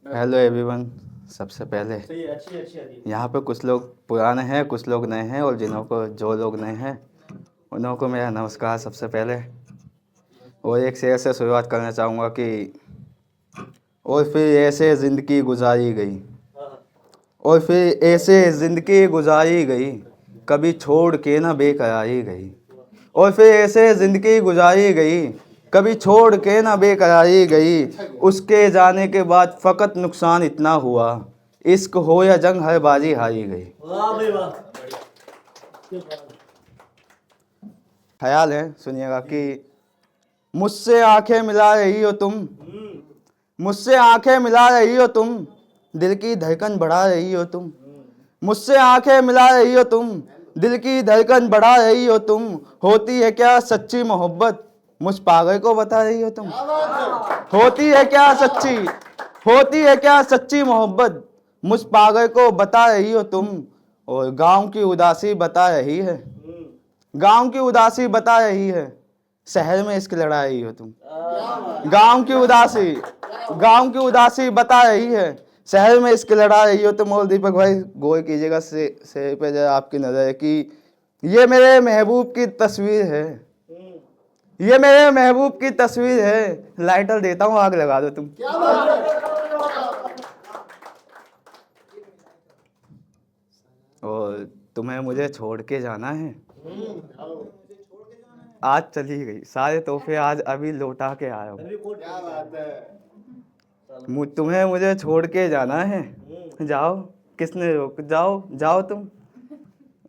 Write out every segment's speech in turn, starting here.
Hello everyone. सबसे पहले यहाँ पे कुछ लोग पुराने हैं, कुछ लोग नए हैं, और जो लोग नए हैं उन लोगों को मेरा नमस्कार सबसे पहले। और एक शेर से शुरुआत करना चाहूँगा कि और फिर ऐसे ज़िंदगी गुजारी गई, और फिर ऐसे ज़िंदगी गुजारी गई, कभी छोड़ के ना बेकरारी गई। और फिर ऐसे ज़िंदगी गुजारी गई, कभी छोड़ के ना बेकरारी गई। उसके जाने के बाद फ़कत नुकसान इतना हुआ, इश्क हो या जंग हर बाजी हारी गई। वाह भाई वाह। ख्याल है, सुनिएगा कि मुझसे आंखें मिला रही हो तुम, मुझसे आंखें मिला रही हो तुम, दिल की धड़कन बढ़ा रही हो तुम। मुझसे आंखें मिला रही हो तुम, दिल की धड़कन बढ़ा रही हो तुम। होती है क्या सच्ची मोहब्बत, मुझ पागल को बता रही हो तुम। होती है क्या सच्ची, होती है क्या सच्ची मोहब्बत, मुझ पागल को बता रही हो तुम। और गांव की उदासी बता रही है, गांव की उदासी बता रही है, शहर में इश्क लड़ा रही हो तुम। गांव की उदासी, गांव की उदासी बता रही है, शहर में इश्क लड़ा रही हो तुम। और दीपक भाई गौर कीजिएगा से पे जरा आपकी नजर है कि ये मेरे महबूब की तस्वीर है, ये मेरे महबूब की तस्वीर है। लाइटर देता हूँ, आग लगा दो तुम। और तुम्हें मुझे छोड़ के जाना है, आज चली गई, सारे तोहफे आज अभी लौटा के आया हूँ। तुम्हें मुझे छोड़ के जाना है, जाओ, किसने रोक, जाओ जाओ तुम।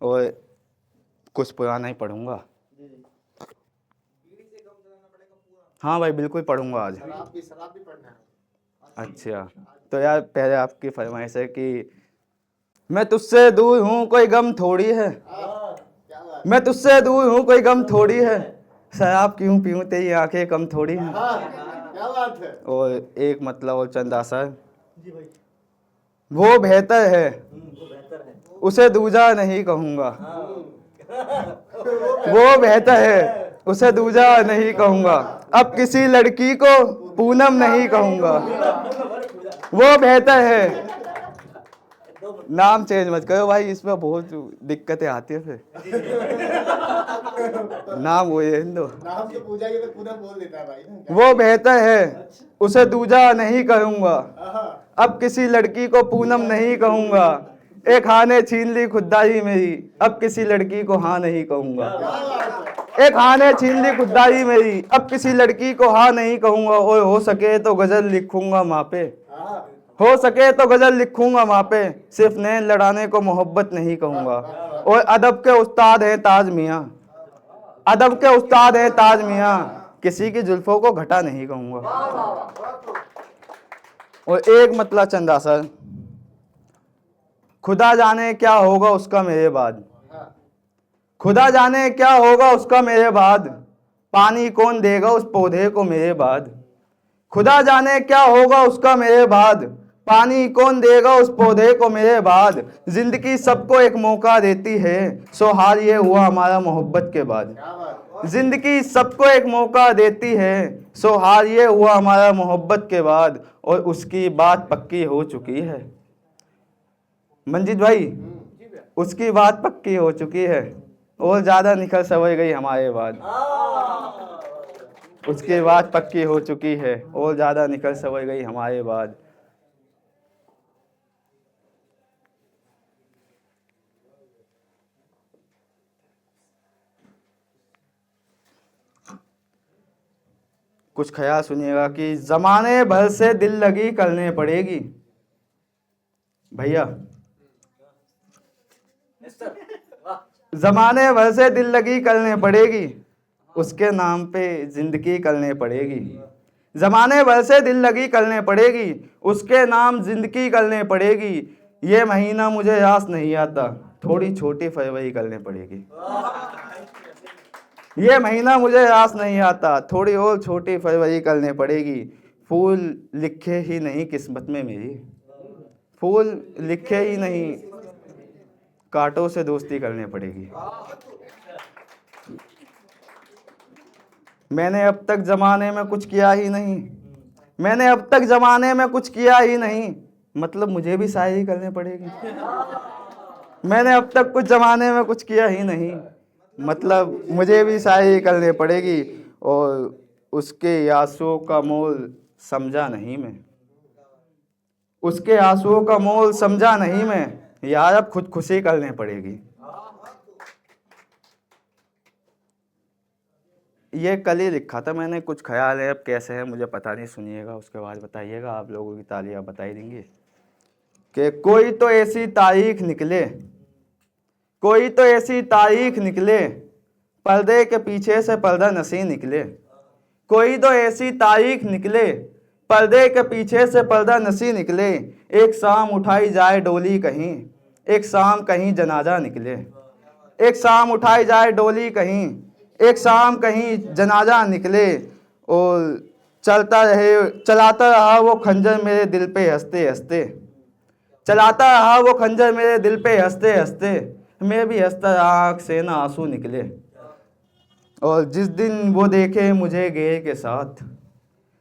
और कुछ पुराना ही पढ़ूंगा। हाँ भाई बिल्कुल पढ़ूंगा आज। अच्छा, तो यार पहले आपकी फरमाइश है कि मैं तुझसे दूर हूँ कोई गम थोड़ी है, मैं तुझसे दूर हूँ कोई गम थोड़ी है, शराब क्यों पीऊँ तेरी आंखें कम थोड़ी हैं। क्या बात है। और एक मतलब और चंद आसर, वो बेहतर है वो बेहतर है। उसे दूजा नहीं कहूँगा, वो बेहतर है उसे दूजा नहीं कहूँगा, अब किसी लड़की को पूनम नहीं कहूँगा। वो बेहतर है, नाम चेंज मत करो भाई, इसमें बहुत दिक्कतें आती है फिर। नाम वो है हिंदू। नाम से पूछा तो पूरा बोल देता है भाई ना। वो बेहतर है उसे दूजा नहीं कहूँगा, हाँ। अब किसी लड़की को पूनम नहीं कहूँगा। एक हाँ ने छीन ली खुददारी मेरी, अब किसी लड़की को हाँ नहीं कहूँगा। एक हाँ ने छीन ली खुददारी मेरी, अब किसी लड़की को हाँ नहीं कहूँगा। और हो सके तो गजल लिखूंगा माँ पे, हो सके तो गजल लिखूंगा माँ पे, सिर्फ नैन लड़ाने को मोहब्बत नहीं कहूँगा। और अदब के उस्ताद हैं ताज मियाँ, अदब के उस्ताद हैं ताज मियाँ, किसी की जुल्फों को घटा नहीं कहूँगा। और एक मतलब चंदा सर, खुदा जाने क्या होगा उसका मेरे बाद, खुदा जाने क्या होगा उसका मेरे बाद, पानी कौन देगा उस पौधे को मेरे बाद। खुदा जाने क्या होगा उसका मेरे बाद, पानी कौन देगा उस पौधे को मेरे बाद। जिंदगी सबको एक मौका देती है, सो हाल ये हुआ हमारा मोहब्बत के बाद। जिंदगी सबको एक मौका देती है, सो हाल ये हुआ हमारा मोहब्बत के बाद। और उसकी बात पक्की हो चुकी है मंजीत भाई, उसकी बात पक्की हो चुकी है, और ज्यादा निखर सवर गई हमारे बाद। उसकी बात पक्की हो चुकी है, और ज्यादा निकल सवर गई हमारे बाद। कुछ ख्याल सुनिएगा कि जमाने भर से दिल लगी करने पड़ेगी। भैया जमाने भर से दिल लगी करने पड़ेगी, उसके नाम पे जिंदगी करने पड़ेगी। जमाने भर से दिल लगी करने पड़ेगी, उसके नाम जिंदगी करने पड़ेगी। ये महीना मुझे याद नहीं आता, थोड़ी छोटी फरवरी करने पड़ेगी। ये महीना मुझे याद नहीं आता, थोड़ी और छोटी फरवरी करने पड़ेगी। फूल लिखे ही नहीं किस्मत में मेरी, फूल लिखे ही नहीं, कांटों से दोस्ती करनी पड़ेगी। मैंने अब तक जमाने में कुछ किया ही नहीं, मैंने अब तक जमाने में कुछ किया ही नहीं, मतलब मुझे भी शायरी करनी पड़ेगी। मैंने अब तक कुछ जमाने में कुछ किया ही नहीं, मतलब मुझे भी शायरी करनी पड़ेगी। और उसके आंसुओं का मोल समझा नहीं मैं, उसके आंसुओं का मोल समझा नहीं मैं, यार अब खुदकुशी करनी पड़ेगी। ये कल ही लिखा था मैंने, कुछ ख्याल है अब कैसे है मुझे पता नहीं, सुनिएगा उसके बाद बताइएगा। आप लोगों की तालियां बताई देंगे कि कोई तो ऐसी तारीख निकले, कोई तो ऐसी तारीख निकले, पर्दे के पीछे से पर्दा नसी निकले। कोई तो ऐसी तारीख निकले, पर्दे के पीछे से पर्दा नसी निकले। एक शाम उठाई जाए डोली कहीं, एक शाम कहीं जनाजा निकले। एक शाम उठाई जाए डोली कहीं, एक शाम कहीं जनाजा निकले। और चलाता रहा वो खंजर मेरे दिल पे हंसते हंसते, चलाता रहा वो खंजर मेरे दिल पे हंसते हंसते। मैं भी हंसता रहा, आँख से ना आंसू निकले। और जिस दिन वो देखे मुझे गैर के साथ,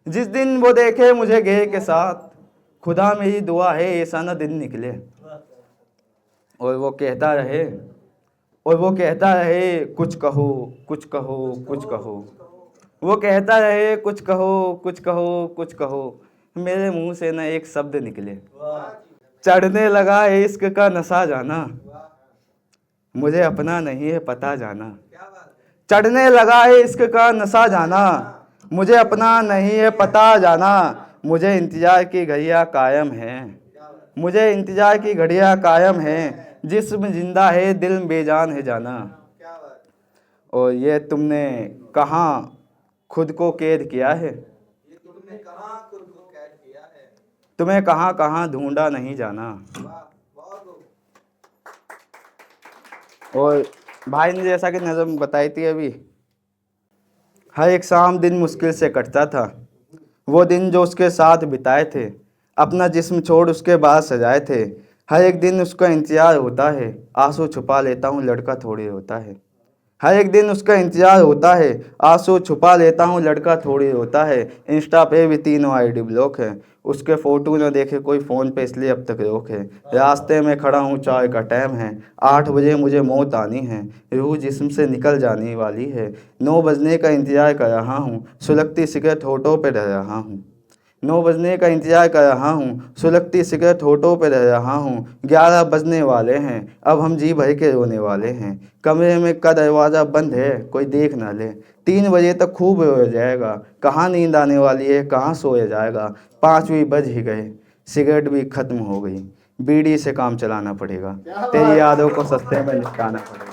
जिस दिन वो देखे मुझे गैर के साथ, खुदा मेरी दुआ है ऐसा ना दिन निकले। और वो कहता रहे, और वो कहता रहे कुछ कहो कुछ कहो कुछ कहो। वो कहता रहे कुछ कहो कुछ कहो कुछ कहो, मेरे मुंह से न एक शब्द निकले। चढ़ने लगा है इश्क का नशा जाना, मुझे अपना नहीं है पता जाना। चढ़ने लगा है इश्क का नशा जाना, मुझे अपना नहीं है पता जाना। मुझे इंतजार की घड़ियां कायम है, मुझे इंतजार की घड़ियां कायम है। जिस्म जिंदा है दिल बेजान है जाना। और ये तुमने कहाँ खुद को कैद किया है, तुम्हें कहाँ कहाँ ढूंढा नहीं जाना। और भाई ने जैसा कि नज़म बताई थी अभी, हर एक शाम दिन मुश्किल से कटता था, वो दिन जो उसके साथ बिताए थे, अपना जिस्म छोड़ उसके बाद सजाए थे। हर एक दिन उसका इंतजार होता है, आंसू छुपा लेता हूँ लड़का थोड़ी होता है। हर एक दिन उसका इंतजार होता है, आंसू छुपा लेता हूँ लड़का थोड़ी होता है। इंस्टा पे भी 3 आईडी ब्लॉक है, उसके फ़ोटो न देखे कोई फ़ोन पे इसलिए अब तक रोक है। रास्ते में खड़ा हूँ चाय का टाइम है, 8 बजे मुझे मौत आनी है, रूह जिस्म से निकल जाने वाली है। 9 बजने का इंतज़ार कर रहा हूँ, सुलगती सिगरेट होठों पे रह रहा हूँ। 9 बजने का इंतजार कर रहा हूँ, सुलगती सिगरेट होठों पे रह रहा हूँ। 11 बजने वाले हैं, अब हम जी भर के रोने वाले हैं। कमरे में का दरवाज़ा बंद है, कोई देख ना ले। 3 बजे तक खूब रोया जाएगा, कहाँ नींद आने वाली है, कहाँ सोया जाएगा। 5 भी बज ही गए, सिगरेट भी खत्म हो गई। बीड़ी से काम चलाना पड़ेगा, तेरी यादों को सस्ते में निपटाना पड़ेगा।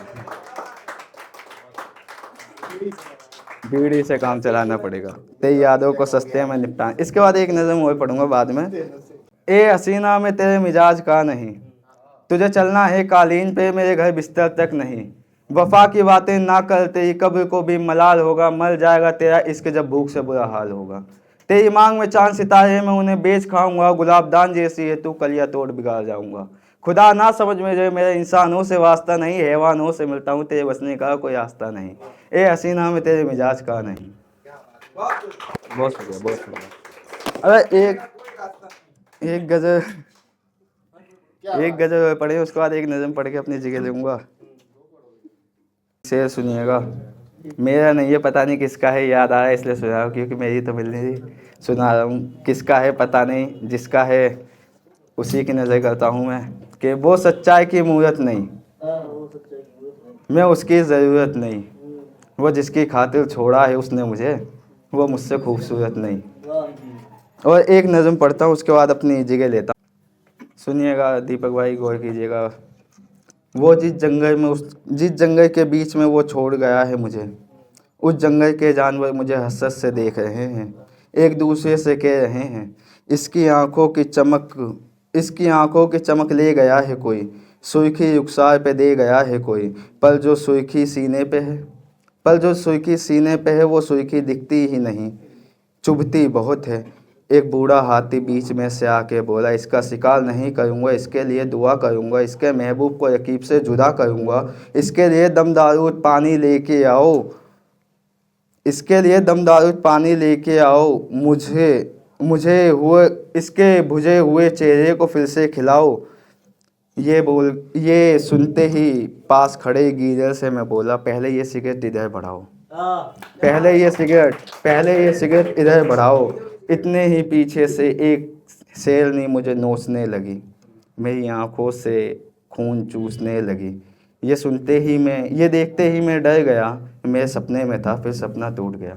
बीड़ी से काम चलाना पड़ेगा, तेरी यादों को सस्ते में निपटाना। इसके बाद एक नज़म और पढ़ूंगा बाद में। ए हसीना में तेरे मिजाज का नहीं, तुझे चलना है कालीन पे मेरे घर बिस्तर तक नहीं। वफा की बातें ना कर, तेरी कब्र को भी मलाल होगा। मर जाएगा तेरा इश्क जब भूख से बुरा हाल होगा। तेरी मांग में चांद सितारे मैं उन्हें बेच खाऊंगा। गुलाबदान जैसी है तू कलिया तोड़ बिगाड़ जाऊंगा। खुदा ना समझ मेरे इंसानों से वास्ता नहीं, हैवानों से मिलता हूँ तेरे बसने का कोई आस्था नहीं। ए हसीना में तेरे मिजाज का नहीं। बहुत शुक्रिया, बहुत शुक्रिया। अरे एक गजल पढ़े, उसके बाद एक नज़म पढ़ के अपनी जगह लूँगा। शेर सुनिएगा, मेरा नहीं है पता नहीं किसका है, याद आ रहा है इसलिए सुना रहा हूँ क्योंकि मेरी तो मिल नहीं रही। सुना रहा हूँ, किसका है पता नहीं, जिसका है उसी की नज़र करता हूँ मैं। कि वो सच्चाई की मूरत नहीं, मैं उसकी ज़रूरत नहीं। वो जिसकी खातिर छोड़ा है उसने मुझे, वो मुझसे खूबसूरत नहीं। और एक नज़म पढ़ता हूँ उसके बाद अपनी जगह लेता हूँ। सुनिएगा दीपक भाई, गौर कीजिएगा। वो जिस जंगल के बीच में वो छोड़ गया है मुझे, उस जंगल के जानवर मुझे हसरत से देख रहे हैं, एक दूसरे से कह रहे हैं इसकी आंखों की चमक ले गया है कोई, सुर्खी रुखसार पे दे गया है कोई। पर जो सुर्खी सीने पे है वो सुर्खी दिखती ही नहीं, चुभती बहुत है। एक बूढ़ा हाथी बीच में से आके बोला, इसका शिकार नहीं करूँगा, इसके लिए दुआ करूँगा, इसके महबूब को रकीब से जुदा करूँगा। इसके लिए दमदारूद पानी लेके आओ, इसके लिए दमदारूद पानी लेके आओ। मुझे हुए इसके बुझे हुए चेहरे को फिर से खिलाओ। ये सुनते ही पास खड़े गीदड़ से मैं बोला, पहले ये सिगरेट इधर बढ़ाओ, पहले ये सिगरेट इधर बढ़ाओ। इतने ही पीछे से एक शेरनी मुझे नोचने लगी, मेरी आंखों से खून चूसने लगी। ये देखते ही मैं डर गया, मेरे सपने में था, फिर सपना टूट गया।